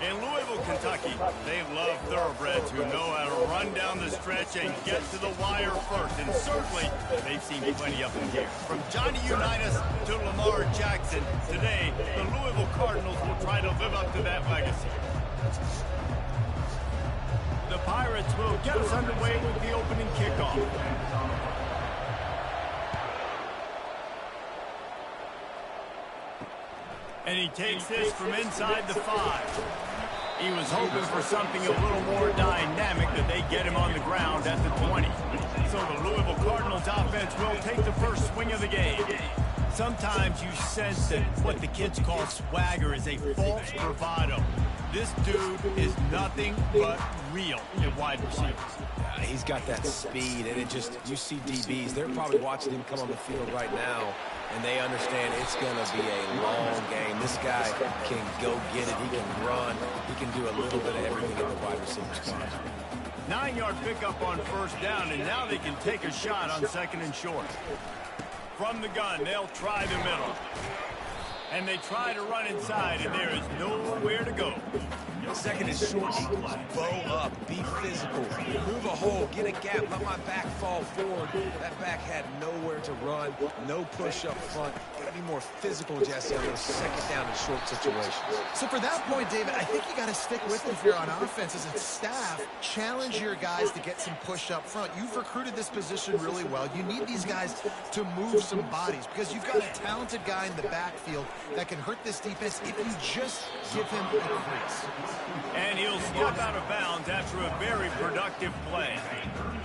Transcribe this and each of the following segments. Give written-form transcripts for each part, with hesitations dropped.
In Louisville, Kentucky, they love thoroughbreds who know how to run down the stretch and get to the wire first. And certainly, they've seen plenty of them here. From Johnny Unitas to Lamar Jackson, today, the Louisville Cardinals will try to live up to that legacy. The Pirates will get us underway with the opening kickoff. And he takes this from inside the 5. He was hoping for something a little more dynamic, that they get him on the ground at the 20. So the Louisville Cardinals offense will take the first swing of the game. Sometimes you sense that what the kids call swagger is a false bravado. This dude is nothing but real at wide receivers. He's got that speed, and it just, you see DBs, they're probably watching him come on the field right now, and they understand it's going to be a long game. This guy can go get it. He can run. He can do a little bit of everything at the wide receiver spot. 9-yard pickup on first down, and now they can take a shot on second and short. From the gun, they'll try the middle. And they try to run inside, and there is nowhere to go. Second and short, bow up, be physical, move a hole, get a gap, let my back fall forward. That back had nowhere to run, no push up front. Got to be more physical, Jesse, on those second down and short situations. So for that point, David, I think you got to stick with it if you're on offense as a staff. Challenge your guys to get some push up front. You've recruited this position really well. You need these guys to move some bodies because you've got a talented guy in the backfield that can hurt this defense if you just give him a crease. And he'll step out of bounds after a very productive play.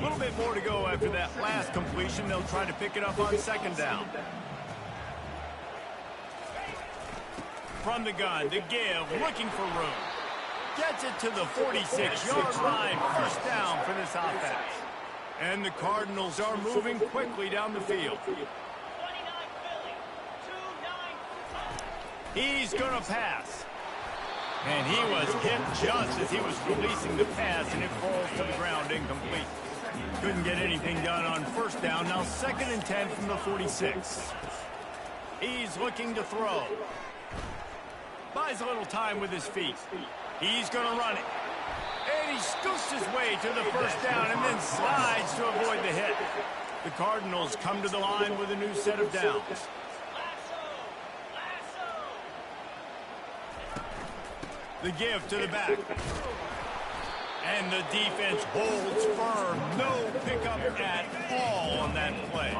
A little bit more to go after that last completion. They'll try to pick it up on second down. From the gun, the give, looking for room. Gets it to the 46-yard line. First down for this offense. And the Cardinals are moving quickly down the field. He's going to pass. And he was hit just as he was releasing the pass, and it falls to the ground incomplete. Couldn't get anything done on first down. Now 2nd and 10 from the 46. He's looking to throw. Buys a little time with his feet. He's going to run it. And he scoots his way to the first down and then slides to avoid the hit. The Cardinals come to the line with a new set of downs. The give to the back. And the defense holds firm. No pickup at all on that play.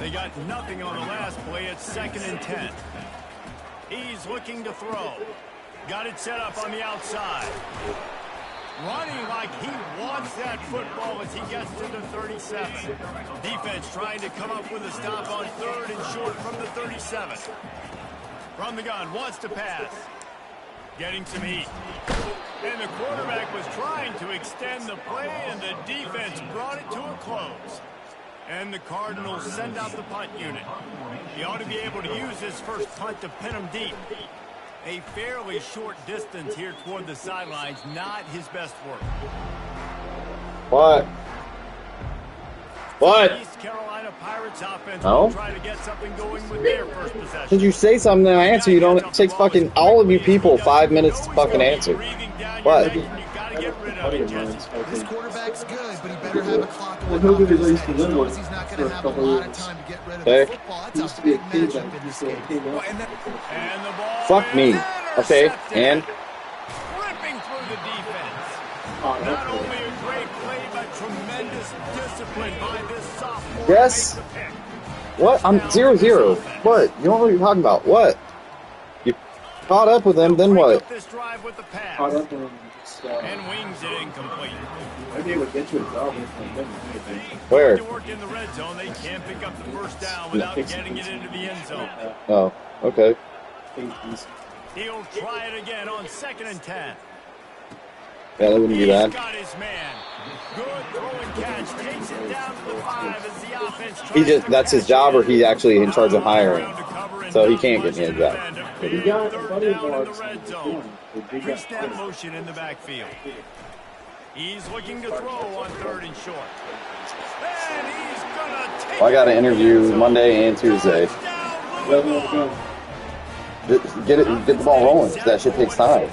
They got nothing on the last play. It's 2nd and 10. He's looking to throw. Got it set up on the outside. Running like he wants that football as he gets to the 37. Defense trying to come up with a stop on 3rd and short from the 37. From the gun, wants to pass. Getting some heat. And the quarterback was trying to extend the play, and the defense brought it to a close. And the Cardinals send out the punt unit. He ought to be able to use his first punt to pin him deep. A fairly short distance here toward the sidelines, not his best work. What? What? East Carolina Pirates offense No? will try to get something going with their first possession. Did you say something and I answer? You don't. It takes fucking all of you people 5 minutes to fucking answer. What? This quarterback's good, but he better have a clock on the he's not going to have a lot of time to get rid of the football. That's a big matchup in this game. And the ball Fuck me. Okay, and? Ripping through the defense. Not only a great play, but tremendous discipline by this sophomore. Yes? What? I'm 0-0. What? You don't know what you're talking about. What? You caught up with him, then what? This drive with the pass. Caught up in And wings it incomplete. Maybe it would get you a job. Where? To work in the red zone, they can't pick up the first down without getting it into the end zone. Oh, okay. He'll try it again on 2nd and 10. Yeah, that wouldn't be bad. He's got his man. Good throw and catch. Takes it down to the 5 as the offense He just, that's his job, or he's actually in charge of hiring. So he can't get me a job. He got Third down in the red zone. Three-step motion in the backfield. He's looking to throw on 3rd and short. And he's gonna take Well, I got an interview Monday and Tuesday. Get the ball rolling, because that shit takes time.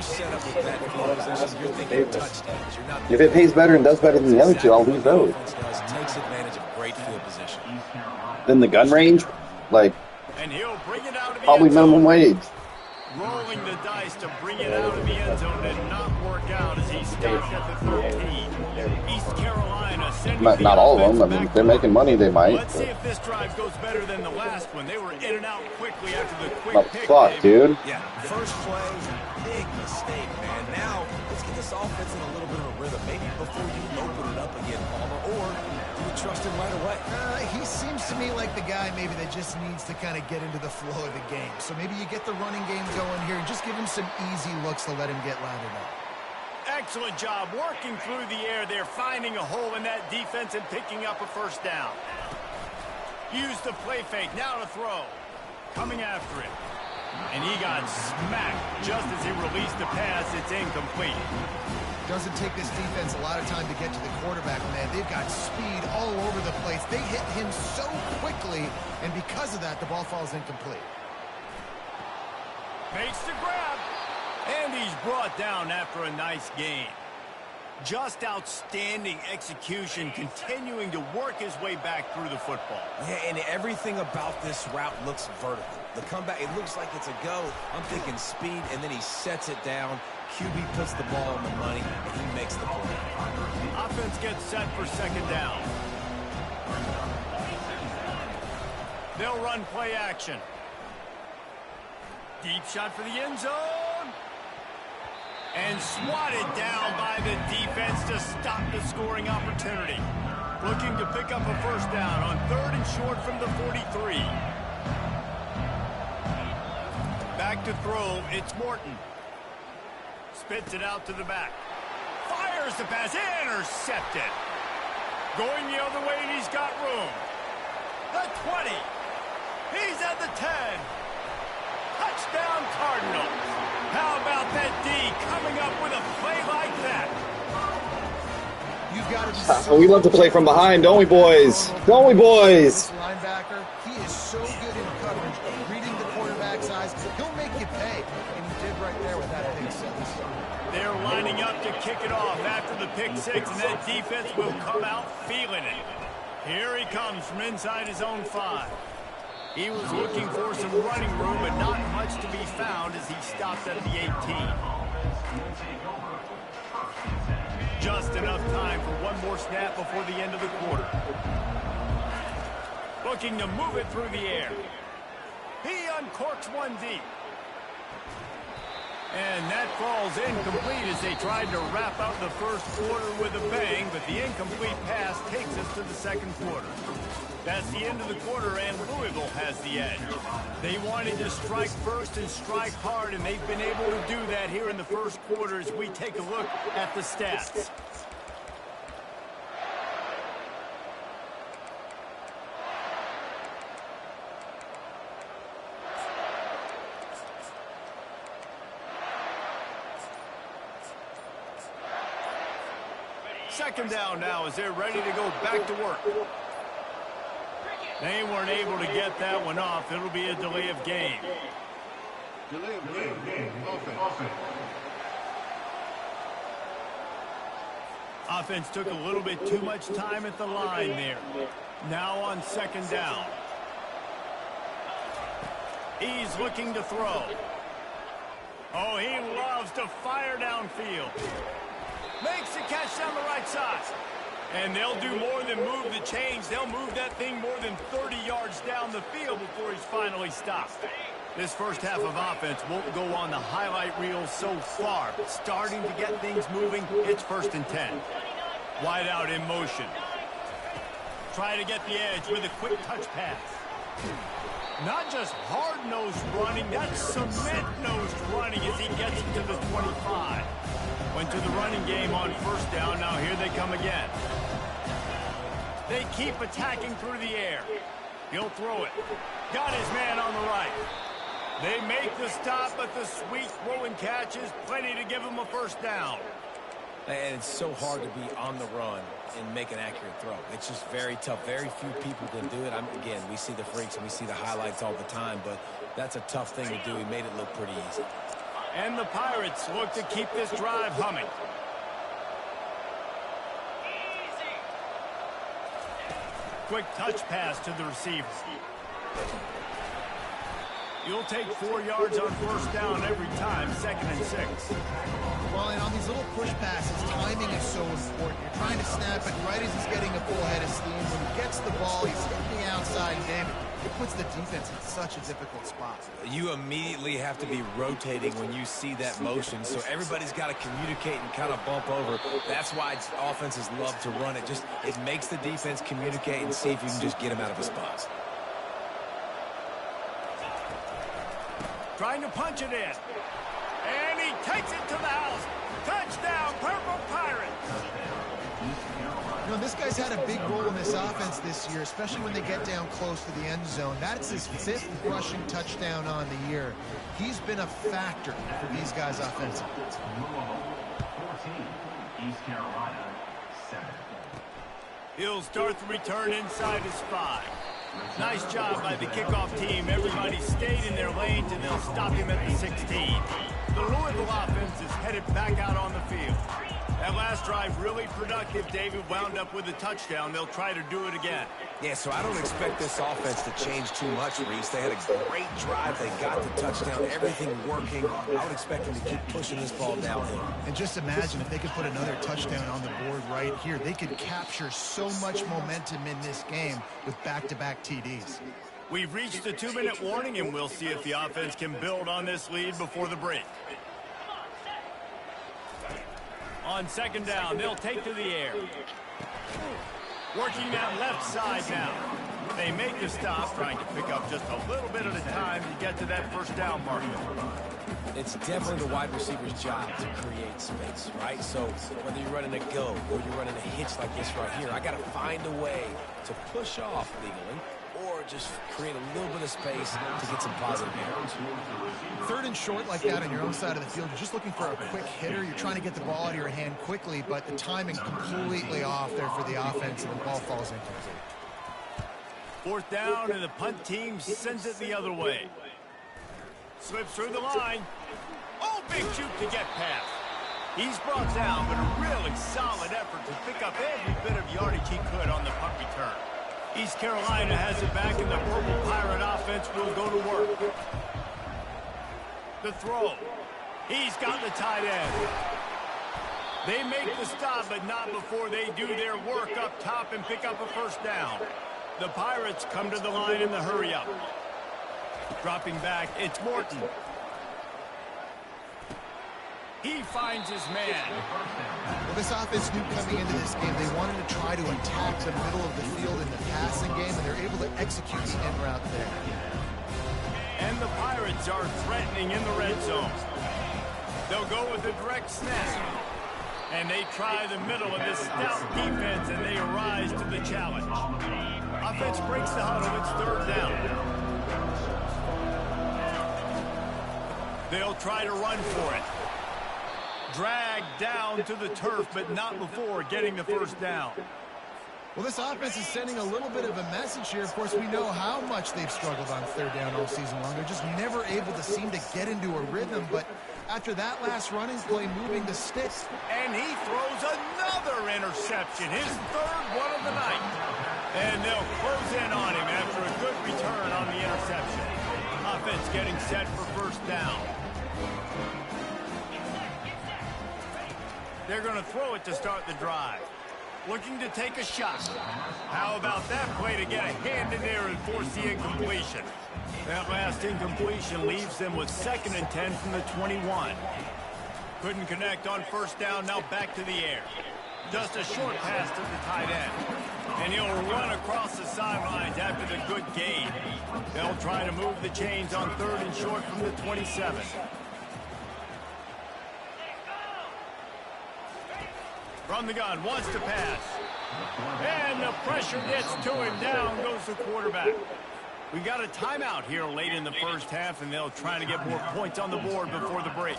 you're set up with that field position, you're thinking touchdowns. You're not. If it pays better and does better than the other two, I'll lose those. Takes advantage of great field position. Then the gun range, like, And he'll bring it out of the probably end zone. minimum wage. Rolling the dice to bring it out of the end zone did not work out as he stopped at the 13. East Carolina sending Not all of them. I mean, if they're making money, they might. Let's see if this drive goes better than the last one. They were in and out quickly after the quick But pick. fuck, dude. Yeah, first play, big mistake, man. Now, let's get this offense in a little bit of a rhythm. Maybe before you open it up again, Palmer, or do you trust him right away? He seems to me like the guy maybe that just needs to kind of get into the flow of the game. So maybe you get the running game going here and just give him some easy looks to let him get lathered up. Excellent job working through the air there, finding a hole in that defense and picking up a first down. Use the play fake, now to throw. Coming after it. And he got smacked just as he released the pass. It's incomplete. Doesn't take this defense a lot of time to get to the quarterback, man. They've got speed all over the place. They hit him so quickly, and because of that, the ball falls incomplete. Makes the grab. And he's brought down after a nice gain. Just outstanding execution, continuing to work his way back through the football. Yeah, and everything about this route looks vertical. The comeback, it looks like it's a go. I'm thinking speed, and then he sets it down. QB puts the ball on the money, and he makes the play. Offense gets set for second down. They'll run play action. Deep shot for the end zone. And swatted down by the defense to stop the scoring opportunity. Looking to pick up a first down on 3rd and short from the 43. Back to throw, it's Morton. Spits it out to the back. Fires the pass, intercepted. Going the other way, and he's got room. The 20. He's at the 10. Touchdown Cardinals. How about that D coming up with a play like that? You've got to be We love to play from behind, don't we, boys? Don't we, boys? This linebacker, he is so good in coverage, reading the quarterback's eyes. He'll make you pay, and he did right there with that pick six. They're lining up to kick it off after the pick six, and that defense will come out feeling it. Here he comes from inside his own 5. He was looking for some running room, but not much to be found as he stopped at the 18. Just enough time for one more snap before the end of the quarter. Looking to move it through the air. He uncorks one deep. And that falls incomplete as they tried to wrap up the first quarter with a bang, but the incomplete pass takes us to the second quarter. That's the end of the quarter, and Louisville has the edge. They wanted to strike first and strike hard, and they've been able to do that here in the first quarter as we take a look at the stats. Second down now as they're ready to go back to work. They weren't able to get that one off. It'll be a delay of game. Delay of game. Offense. Offense took a little bit too much time at the line there. Now on second down. He's looking to throw. Oh, he loves to fire downfield. Makes the catch down the right side. And they'll do more than move the chains. They'll move that thing more than 30 yards down the field before he's finally stopped. This first half of offense won't go on the highlight reel so far, but starting to get things moving, it's 1st and 10. Wide out in motion. Try to get the edge with a quick touch pass. Not just hard-nosed running, that's cement-nosed running as he gets it to the 25. Went to the running game on first down. Now here they come again. They keep attacking through the air. He'll throw it. Got his man on the right. They make the stop, but the sweet throw and catch is plenty to give him a first down. And it's so hard to be on the run and make an accurate throw. It's just very tough. Very few people can do it. Again, we see the freaks and we see the highlights all the time, but that's a tough thing to do. He made it look pretty easy. And the Pirates look to keep this drive humming. Quick touch pass to the receiver. You'll take 4 yards on first down every time, 2nd and 6. Well, and on these little push passes, timing is so important. You're trying to snap it right as he's getting a full head of steam. When he gets the ball, he's hitting the outside, and David, it puts the defense in such a difficult spot. You immediately have to be rotating when you see that motion, so everybody's got to communicate and kind of bump over. That's why offenses love to run it. It makes the defense communicate and see if you can just get him out of a spot. Trying to punch it in. And he takes it to the house. Touchdown, Purple Pirates. You know, this guy's had a big role in this offense this year, especially when they get down close to the end zone. That's his 5th rushing touchdown on the year. He's been a factor for these guys offensively. 14, East Carolina, 7. He'll start the return inside his 5. Nice job by the kickoff team. Everybody stayed in their lanes, and they'll stop him at the 16. The Louisville offense is headed back out on the field. That last drive really productive. David wound up with a touchdown. They'll try to do it again. Yeah, so I don't expect this offense to change too much, Reese. They had a great drive. They got the touchdown. Everything working. I would expect them to keep pushing this ball downhill. And just imagine if they could put another touchdown on the board right here. They could capture so much momentum in this game with back-to-back TDs. We've reached the 2-minute warning, and we'll see if the offense can build on this lead before the break. On 2nd down, they'll take to the air. Working that left side now. They make the stop, trying to pick up just a little bit at a time to get to that first down marker. It's definitely the wide receiver's job to create space, right? So whether you're running a go or you're running a hitch like this right here, I got to find a way to push off legally or just create a little bit of space to get some positive yards. 3rd and short like that on your own side of the field, you're just looking for a quick hitter. You're trying to get the ball out of your hand quickly, but the timing completely off there for the offense, and the ball falls incomplete. 4th down, and the punt team sends it the other way. Slips through the line. Oh, big shoot to get past. He's brought down, but a really solid effort to pick up every bit of yardage he could on the punt return. East Carolina has it back, and the Purple Pirate offense will go to work. The throw. He's got the tight end. They make the stop, but not before they do their work up top and pick up a first down. The Pirates come to the line in the hurry-up. Dropping back, it's Morton. He finds his man. Well, this offense knew coming into this game they wanted to try to attack the middle of the field in the passing game, and they're able to execute the in route there. And the Pirates are threatening in the red zone. They'll go with a direct snap. And they try the middle of this stout defense, and they rise to the challenge. Offense breaks the huddle. It's 3rd down. They'll try to run for it. Dragged down to the turf, but not before getting the first down. Well, this offense is sending a little bit of a message here. Of course, we know how much they've struggled on 3rd down all season long. They're just never able to seem to get into a rhythm. But after that last running play, moving the sticks. And he throws another interception, his 3rd one of the night. And they'll close in on him after a good return on the interception. Offense getting set for first down. They're going to throw it to start the drive. Looking to take a shot. How about that play to get a hand in there and force the incompletion? That last incompletion leaves them with 2nd and 10 from the 21. Couldn't connect on first down, now back to the air. Just a short pass to the tight end. And he'll run across the sidelines after the good gain. They'll try to move the chains on 3rd and short from the 27. From the gun, wants to pass. And the pressure gets to him. Down goes the quarterback. We got a timeout here late in the first half, and they'll try to get more points on the board before the break.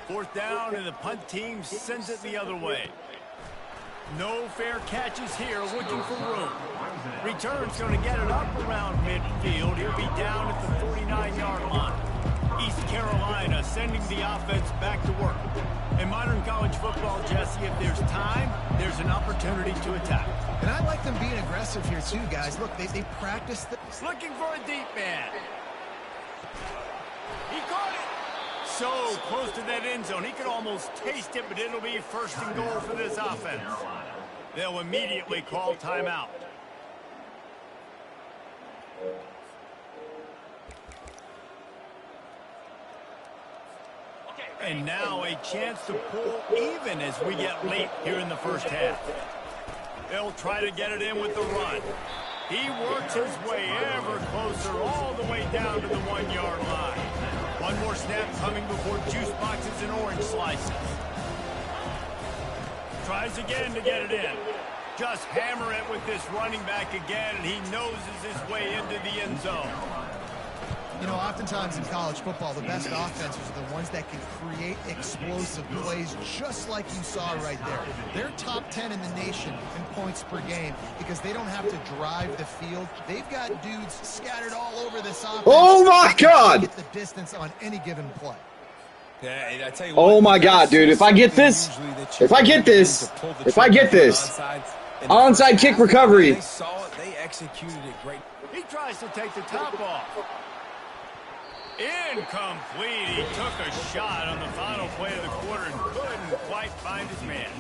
4th down, and the punt team sends it the other way. No fair catches here, looking for room. Return's going to get it up around midfield. He'll be down at the 49-yard line. East Carolina sending the offense back to work. In modern college football, Jesse, if there's time, there's an opportunity to attack. And I like them being aggressive here too, guys. Look, they practice this. Looking for a deep man. He caught it. So close to that end zone. He could almost taste it, but it'll be first and goal for this offense. They'll immediately call timeout. And now a chance to pull even as we get late here in the first half. They'll try to get it in with the run. He works his way ever closer all the way down to the 1-yard line. One more snap coming before juice boxes and orange slices. Tries again to get it in. Just hammer it with this running back again, and he noses his way into the end zone. You know, oftentimes in college football, the best offenses are the ones that can create explosive plays, just like you saw right there. They're top 10 in the nation in points per game because they don't have to drive the field. They've got dudes scattered all over this offense. Oh my God! Get the distance on any given play. Yeah, I tell you Oh what, my God, dude! If I get this, onside kick recovery. They saw it. They executed it great. He tries to take the top off. Incomplete. He took a shot on the final play of the quarter and couldn't quite find his man.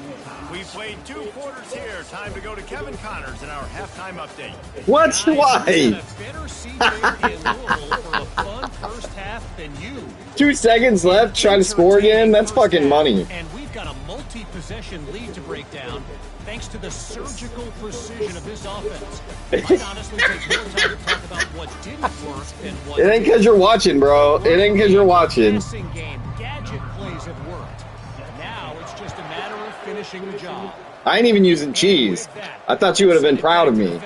We played 2 quarters here. Time to go to Kevin Connors in our halftime update. What? Why? Better seat there in Louisville for a fun first half than you. 2 seconds left, trying to score again? That's fucking money. And we've got a multi-possession lead to break down thanks to the surgical precision of this offense. It might honestly take more time to talk about what didn't work than what It ain't because you're watching, bro. It ain't because you're watching. Passing game, gadget plays have worked. Now it's just a matter of finishing the job. I ain't even using cheese. I thought you would have been proud of me.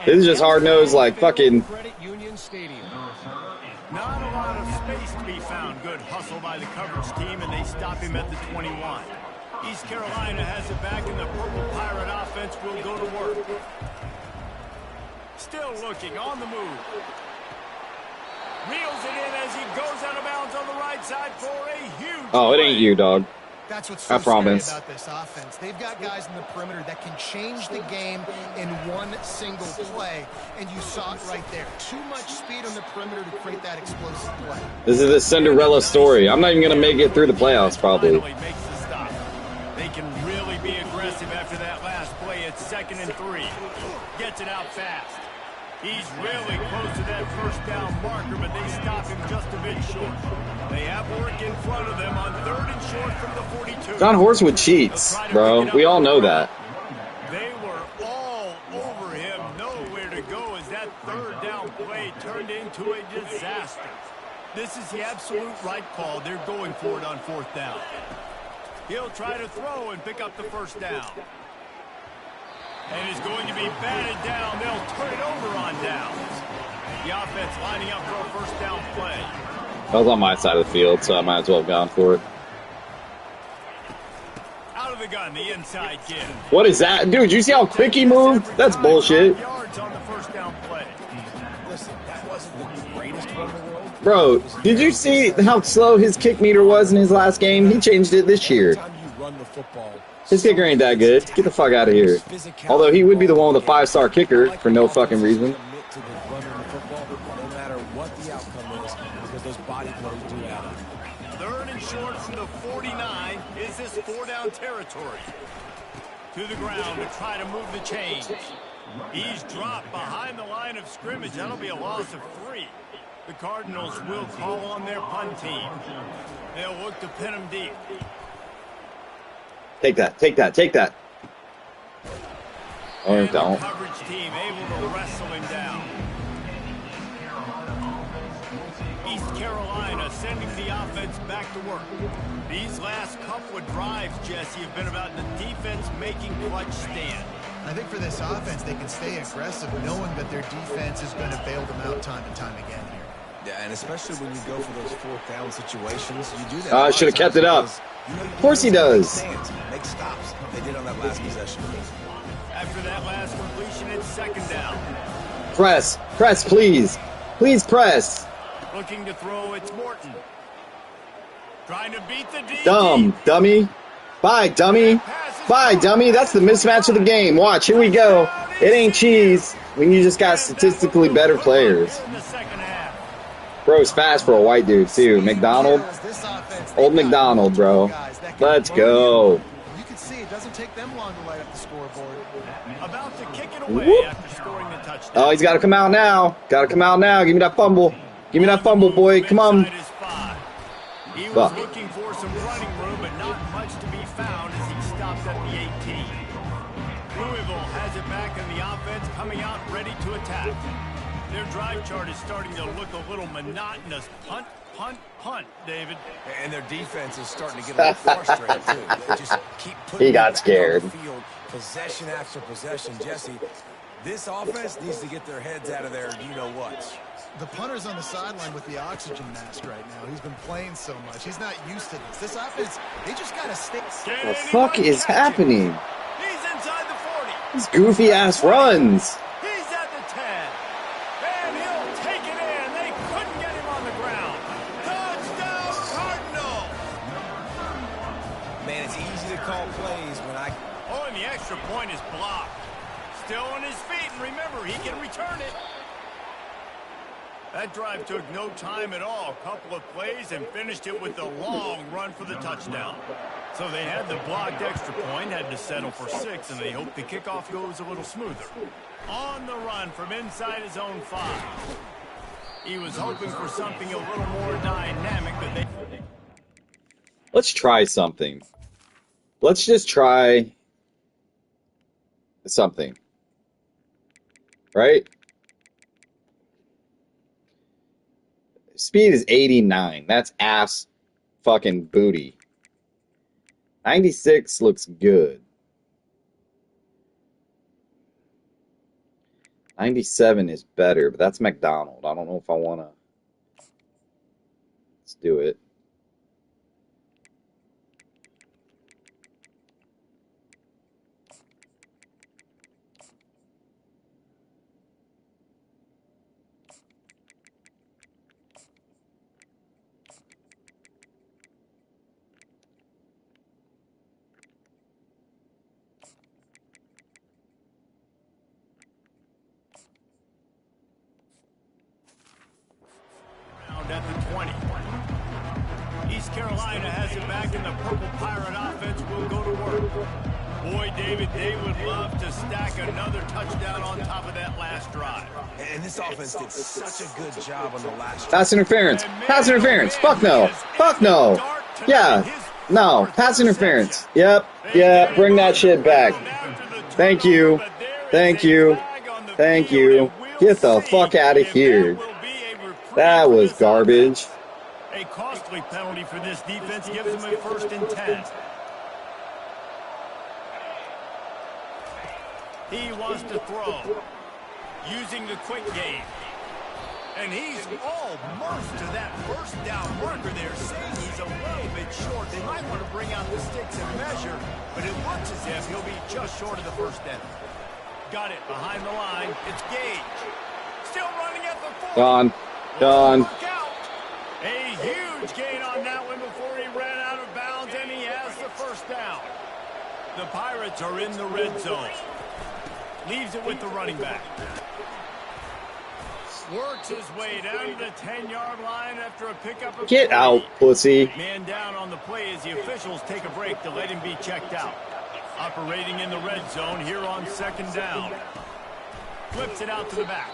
This is just hard-nosed like fucking... Not a lot of space to be found. Good hustle by the coverage team, and they stop him at the 21. East Carolina has it back, and the Purple Pirate offense will go to work. Still looking, on the move. Reels it in as he goes out of bounds on the right side for a huge Oh, it ain't you, dog. That's what's so I promise. scary about this offense. They've got guys in the perimeter that can change the game in one single play, and you saw it right there. Too much speed on the perimeter to create that explosive play. This is the Cinderella story. I'm not even going to make it through the playoffs, probably. Finally makes the stop. They can really be aggressive after that last play. It's 2nd and 3. Gets it out fast. He's really close to that first down marker, but they stop him just a bit short. They have work in front of them on 3rd and short from the 42. John Horsewood cheats, bro. We all know that. They were all over him. Nowhere to go as that 3rd down play turned into a disaster. This is the absolute right call. They're going for it on 4th down. He'll try to throw and pick up the first down. And is going to be batted down. They'll turn it over on downs. The offense lining up for a first down play. I was on my side of the field, so I might as well have gone for it. Out of the gun, the inside kid. What is that? Dude, you see how quick he moved? That's bullshit. Yards on the first down play. Listen, that wasn't the greatest run in the world. Bro, did you see how slow his kick meter was in his last game? He changed it this year. Every time you run the football, His kicker ain't that good. Get the fuck out of here. Although he would be the one with a 5-star kicker for no fucking reason. No matter what the outcome is, because those body blows do add up. 3rd and short from the 49. Is this 4-down territory? To the ground to try to move the chains. He's dropped behind the line of scrimmage. That'll be a loss of 3. The Cardinals will call on their punt team. They'll look to pin him deep. Take that, take that, take that. Or And the don't. coverage team able to wrestle him down. East Carolina sending the offense back to work. These last couple of drives, Jesse, have been about the defense making clutch stand. I think for this offense, they can stay aggressive knowing that their defense is going to bail them out time and time again here. Yeah, and especially when you go for those 4th down situations, you do that. I should have kept it up. Of course he does. Make stops. They did on that last possession. After that last completion, it's 2nd down. Press, press, please. Please press. Looking to throw, it's Morton. Trying to beat the DB. Dumb, dummy. Bye, dummy. Bye, dummy. That's the mismatch of the game. Watch, here we go. It ain't cheese when you just got statistically better players. Bro's fast for a white dude, too. McDonald. Old McDonald, bro. Let's go. You can see it doesn't take them long to light up the scoreboard. About to kick it away after scoring the touchdown. Oh, he's got to come out now. Got to come out now. Give me that fumble. Give me that fumble, boy. Come on. He was looking for some running room, but not much to be found as he stopped at the 18. Louisville has it back in the offense, coming out ready to attack. Their drive chart is starting to look a little monotonous. Punt, punt, punt, David. And their defense is starting to get a little frustrated, too. They just keep putting He got scared. on the field, possession after possession. Jesse, this offense needs to get their heads out of there, you-know-what. The punter's on the sideline with the oxygen mask right now. He's been playing so much. He's not used to this. This offense, they just got to stay. What the fuck is happening? He's inside the 40. These goofy-ass runs. He's at the 10. And he'll take it in. They couldn't get him on the ground. Touchdown, Cardinal. Man, it's easy to call plays when I... Oh, and the extra point is blocked. Still on his feet, and remember, he can return it. That drive took no time at all. A couple of plays and finished it with a long run for the touchdown. So they had the blocked extra point, had to settle for 6, and they hope the kickoff goes a little smoother. On the run from inside his own 5. He was hoping for something a little more dynamic, but they... Let's try something. Let's just try something. Right? Speed is 89. That's ass fucking booty. 96 looks good. 97 is better, but that's McDonald. I don't know if I want to. Let's do it. At the 20. East Carolina has it back, and the Purple Pirate offense will go to work. Boy, David, they would love to stack another touchdown on top of that last drive. And this offense did such a good job on the last drive. Pass interference. Pass interference. Fuck no. Fuck no. Yeah. No. Pass interference. Yep. Yeah. Bring that shit back. Thank you. Thank you. Thank you. Get the fuck out of here. That was garbage. A costly penalty for this defense gives them a 1st and 10. He wants to throw, using the quick game. And he's almost to that 1st down marker there, saying he's a little bit short. They might want to bring out the sticks and measure, but it looks as if he'll be just short of the 1st down. Got it behind the line. It's Gage. Still running at the 40. Gone. Done. A huge gain on that one before he ran out of bounds, and he has the 1st down. The Pirates are in the red zone. Leaves it with the running back. Works his way down to the 10-yard line after a pickup of... Get out, pussy. Man down on the play as the officials take a break to let him be checked out. Operating in the red zone here on 2nd down. Flips it out to the back.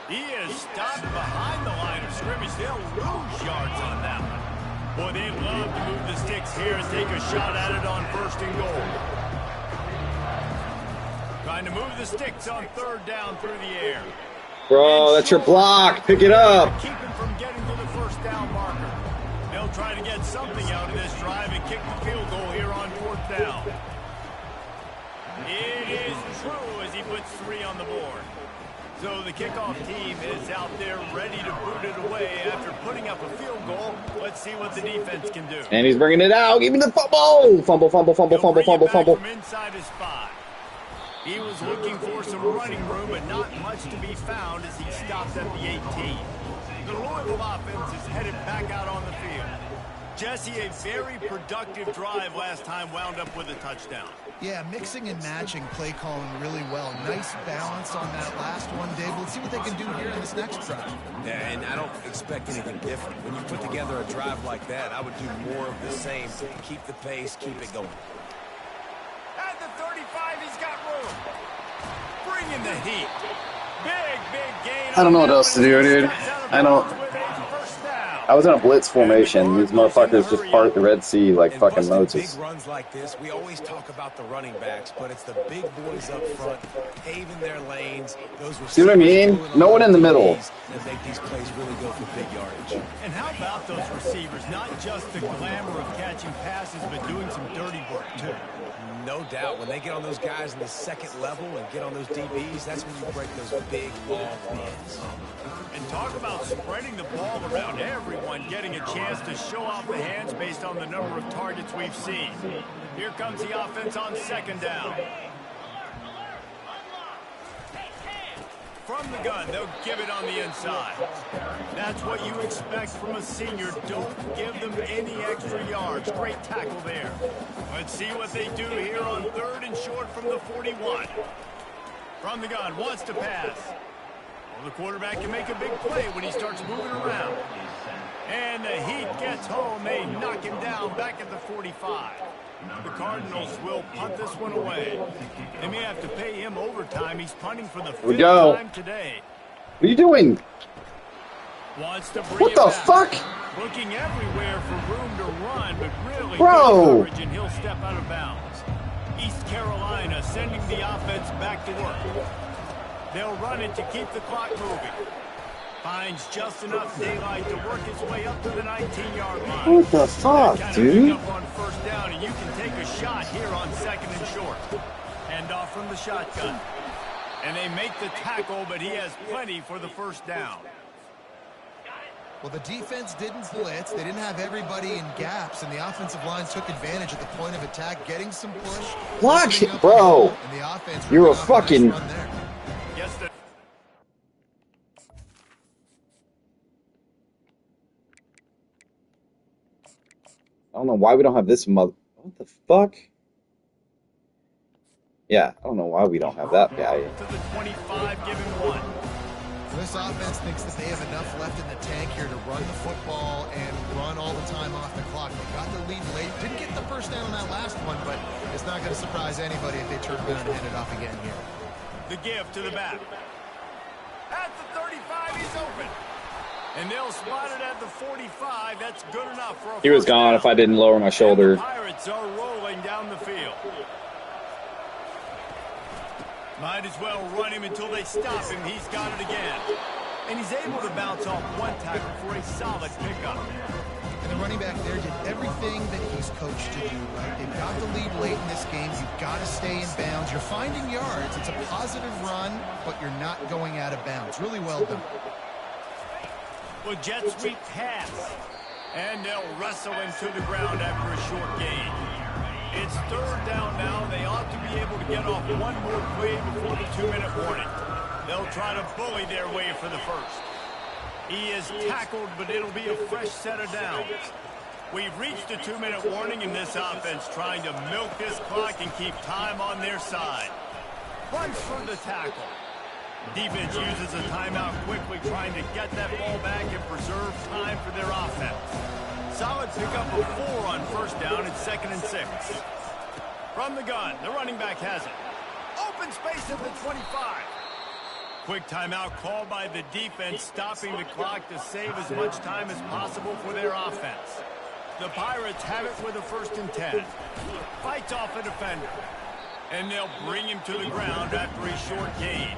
He is stopped behind the line of scrimmage. They'll lose yards on that one. Boy, they love to move the sticks here and take a shot at it on 1st and goal. Trying to move the sticks on 3rd down through the air. Bro, that's your block. Pick it up. Keep him from getting to the 1st down marker. They'll try to get something out of this drive and kick the field goal here on 4th down. It is true as he puts 3 on the board. So the kickoff team is out there ready to boot it away after putting up a field goal. Let's see what the defense can do. And he's bringing it out. Give me the fumble. Fumble, fumble, fumble, fumble, fumble, fumble. From inside his 5. He was looking for some running room, but not much to be found as he stops at the 18. The Louisville offense is headed back out on the field. Jesse, a very productive drive last time wound up with a touchdown. Yeah, mixing and matching play calling really well. Nice balance on that last one, Dave. Let's see what they can do here in this next drive. Yeah, and I don't expect anything different. When you put together a drive like that, I would do more of the same. Keep the pace, keep it going. At the 35, he's got room. Bring in the heat. Big gain. I don't know what else to do, dude. I was in a blitz formation. These motherfuckers just part the Red Sea like fucking Moses. Big runs like this, we always talk about the running backs, but it's the big boys up front paving their lanes. Those see what I mean? No one in the middle. That make these plays really go for big yardage. And how about those receivers? Not just the glamour of catching passes, but doing some dirty work too. No doubt. When they get on those guys in the second level and get on those DBs, that's when you break those big ball wins. And talk about spreading the ball around, everyone getting a chance to show off the hands based on the number of targets we've seen. Here comes the offense on second down. From the gun, they'll give it on the inside. That's what you expect from a senior. Don't give them any extra yards. Great tackle there. Let's see what they do here on 3rd and short from the 41. From the gun, wants to pass. Well, the quarterback can make a big play when he starts moving around. And the Heat gets home. They knock him down back at the 45. The Cardinals will punt this one away. They may have to pay him overtime. He's punting for the 5th time today. What are you doing? Wants to bring what the back. Fuck? Looking everywhere for room to run, but really Bro. good coverage, and he'll step out of bounds. East Carolina sending the offense back to work. They'll run it to keep the clock moving. Finds just enough daylight to work his way up to the 19-yard line. What the fuck, dude? Up on 1st down, and you can take a shot here on 2nd and short. Hand off from the shotgun. And they make the tackle, but he has plenty for the 1st down. Well, the defense didn't blitz. They didn't have everybody in gaps, and the offensive line took advantage at the point of attack, getting some push. Watch it, bro. And the offense You're a fucking... Yes, the I don't know why we don't have this mother... What the fuck? Yeah, I don't know why we don't have that guy. To the 25, giving 1. This offense thinks that they have enough left in the tank here to run the football and run all the time off the clock. They got the lead late. Didn't get the 1st down on that last one, but it's not going to surprise anybody if they turn around and hand it off again here. The give to the back. At the 35, he's open. And they'll spot it at the 45. That's good enough for a He was gone if I didn't lower my shoulder. The Pirates are rolling down the field. Might as well run him until they stop him. He's got it again. And he's able to bounce off one tackle for a solid pickup. And the running back there did everything that he's coached to do, right? They've got the lead late in this game. You've got to stay in bounds. You're finding yards. It's a positive run, but you're not going out of bounds. Really well done. Well, jet sweep pass. And they'll wrestle him to the ground after a short gain. It's 3rd down now. They ought to be able to get off one more play before the 2-minute warning. They'll try to bully their way for the 1st. He is tackled, but it'll be a fresh set of downs. We've reached a 2-minute warning, and this offense trying to milk this clock and keep time on their side. Runs for the tackle. Defense uses a timeout quickly, trying to get that ball back and preserve time for their offense. Solid pickup of 4 on 1st down and 2nd and 6. From the gun, the running back has it. Open space at the 25. Quick timeout called by the defense, stopping the clock to save as much time as possible for their offense. The Pirates have it with a 1st and 10. Fights off a defender. And they'll bring him to the ground after a short gain.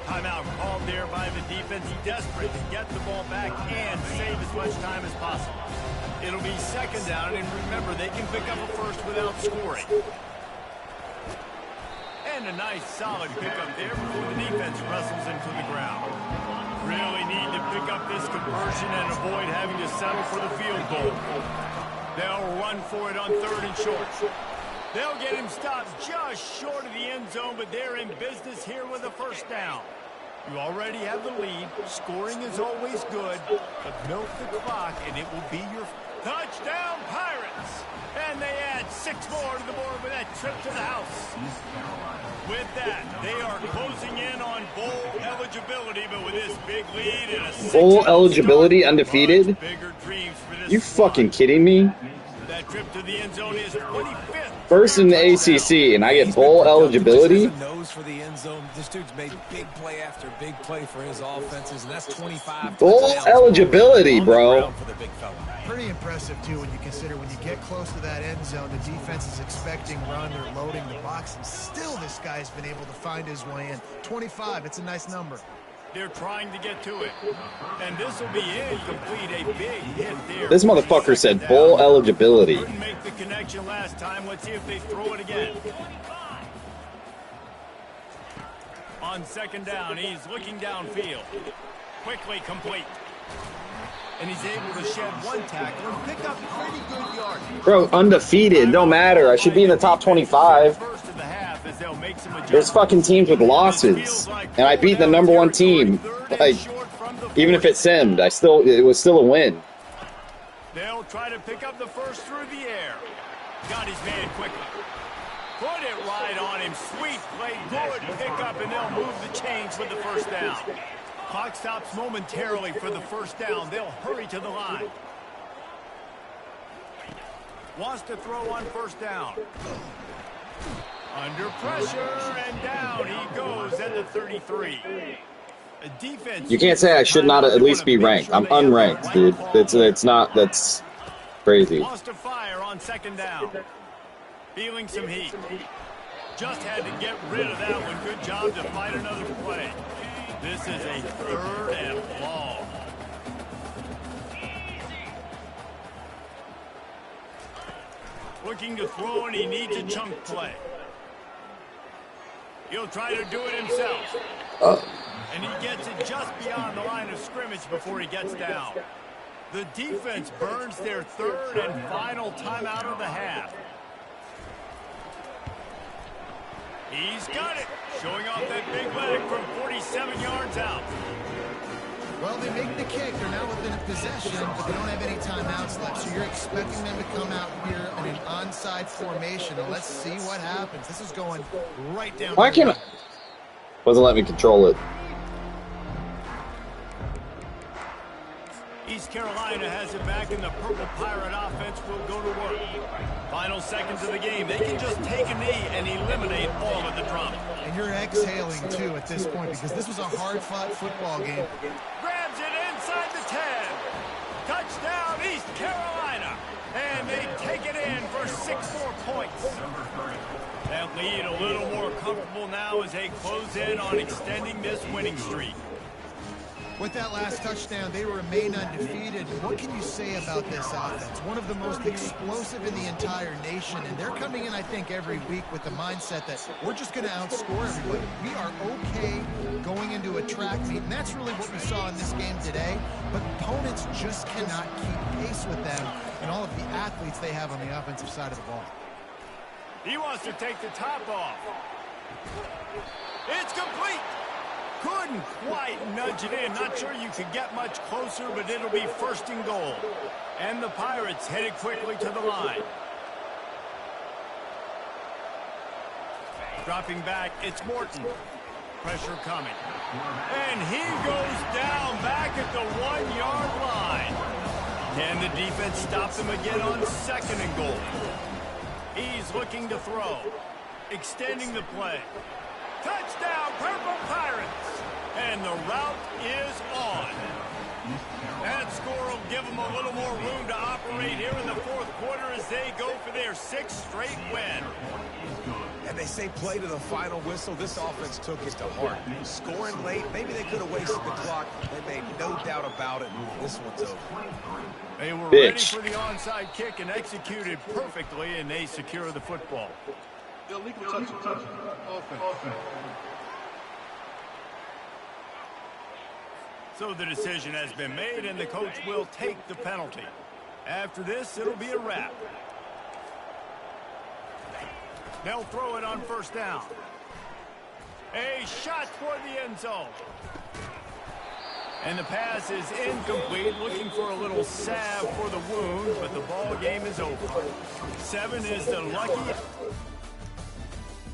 Timeout called there by the defense, desperate to get the ball back and save as much time as possible. It'll be 2nd down, and remember, they can pick up a 1st without scoring. And a nice, solid pickup there before the defense wrestles him to the ground. Really need to pick up this conversion and avoid having to settle for the field goal. They'll run for it on 3rd and short. They'll get him stopped just short of the end zone, but they're in business here with a 1st down. You already have the lead. Scoring is always good, but milk the clock, and it will be your Touchdown, Pirates. And they add 6 more to the board with that trip to the house. With that, they are closing in on bowl eligibility, but with this big lead and a Bowl eligibility undefeated? bigger dreams for this You squad. fucking kidding me? That trip to the end zone is 25th. First in the ACC, and I get bowl eligibility? Nose for the end zone. This dude's made big play after big play for his offenses, and that's 25. Bowl eligibility, bro. For the big fella. Pretty impressive, too, when you consider when you get close to that end zone, the defense is expecting run. They're loading the box, and still this guy's been able to find his way in. 25, it's a nice number. They're trying to get to it. And this will be incomplete, a big hit there. This motherfucker said bowl eligibility. Couldn't make the connection last time. Let's see if they throw it again. On second down, he's looking downfield. Quickly complete. And he's able to shed 1 tackle and pick up pretty good yards. Bro, undefeated. Don't matter. I should be in the top 25. First of the half as they'll make some There's fucking teams with losses. And I beat the number 1 team. Like, even if it simmed, it was still a win. They'll try to pick up the first through the air. Got his man quickly. Put it right on him. Sweet play. Good pickup, and they'll move the chains with the first down. Clock stops momentarily for the first down. They'll hurry to the line. Wants to throw on first down. Under pressure, and down he goes at the 33. A defense. You can't say I should not at least be ranked. I'm unranked, dude. That's crazy. Wants to fire on second down. Feeling some heat. Just had to get rid of that one. Good job to fight another play. This is a 3rd and long. Looking to throw, and he needs a chunk play. He'll try to do it himself. And he gets it just beyond the line of scrimmage before he gets down. The defense burns their 3rd and final timeout of the half. He's got it. Showing off that big leg from 47 yards out. Well, they make the kick. They're now within a possession, but they don't have any timeouts left. So you're expecting them to come out here in an onside formation. And let's see what happens. This is going right down. Why can't I? Wasn't letting me control it. East Carolina has it back, and the Purple Pirate offense will go to work. Final seconds of the game. They can just take a knee and eliminate all of the drama. And you're exhaling, too, at this point, because this was a hard-fought football game. Grabs it inside the 10. Touchdown, East Carolina. And they take it in for 6 more points. That lead a little more comfortable now as they close in on extending this winning streak. With that last touchdown, they remain undefeated. What can you say about this offense? One of the most explosive in the entire nation, and they're coming in, I think, every week with the mindset that we're just going to outscore everybody. We are okay going into a track meet, and that's really what we saw in this game today. But opponents just cannot keep pace with them and all of the athletes they have on the offensive side of the ball. He wants to take the top off. It's complete. Couldn't quite nudge it in. Not sure you could get much closer, but it'll be 1st and goal. And the Pirates headed quickly to the line. Dropping back, it's Morton. Pressure coming. And he goes down back at the 1-yard line. Can the defense stop them again on 2nd and goal? He's looking to throw. Extending the play. Touchdown, Purple Pirates! And the route is on. That score will give them a little more room to operate here in the 4th quarter as they go for their 6th straight win. And they say play to the final whistle. This offense took it to heart. Scoring late, maybe they could have wasted the clock. They made no doubt about it. This one's over. They were ready for the onside kick and executed perfectly, and they secure the football. Illegal touch. Offense. So the decision has been made, and the coach will take the penalty. After this, it'll be a wrap. They'll throw it on 1st down. A shot toward the end zone. And the pass is incomplete, looking for a little salve for the wound, but the ball game is over. 7 is the lucky.